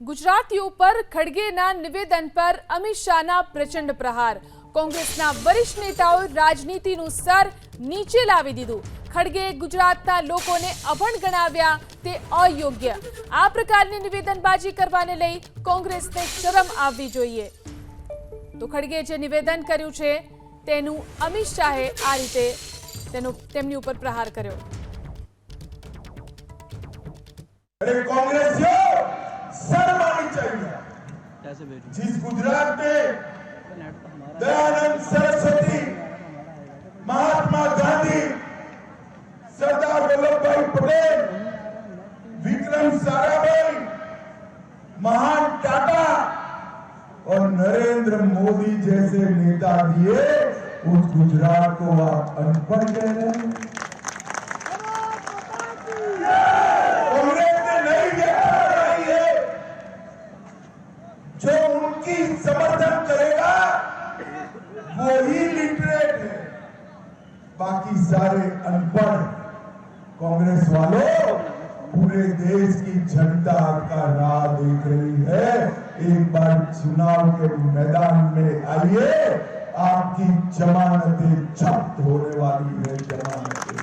ગુજરાતીઓ પર ખડગેના નિવેદન પર અમિત શાહના પ્રચંડ પ્રહાર। કોંગ્રેસના વરિષ્ઠ નેતાઓએ રાજનીતિનું સ્તર નીચે લાવી દીધું। ખડગે ગુજરાતના લોકોને અભણ ગણાવ્યા તે અયોગ્ય। આ પ્રકારની નિવેદનબાજી કરવાને લઈ કોંગ્રેસને શરમ આવવી જોઈએ। તો ખડગે જે નિવેદન કર્યું છે તેનું અમિત શાહે આ રીતે તેમની ઉપર પ્રહાર કર્યો। अरे कांग्रेसियों शर्म आनी चाहिए। जिस गुजरात में दयानंद सरस्वती, महात्मा गांधी, सरदार वल्लभभाई पटेल, विक्रम साराभाई, महान टाटा और नरेंद्र मोदी जैसे नेता दिए, उस गुजरात को आप अनपढ़ कह रहे हैं। जो उनकी समर्थन करेगा वो ही लिटरेट है, बाकी सारे अनपढ़। कांग्रेस वालों, पूरे देश की जनता आपका राह देख रही है। एक बार चुनाव के मैदान में आइए, आपकी जमानतें जब्त होने वाली है। जमानतें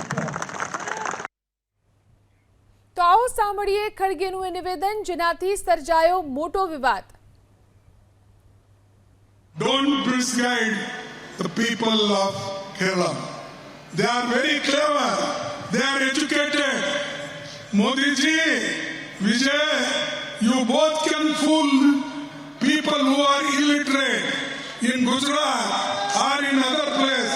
तो आओ सांभळीए खड़गेનું એ નિવેદન જેનાથી સર્જાયો મોટો વિવાદ। Don't misguide the people of Kerala. They are very clever. They are educated. Modi ji, Vijay, you both can fool people who are illiterate in Gujarat or in other place.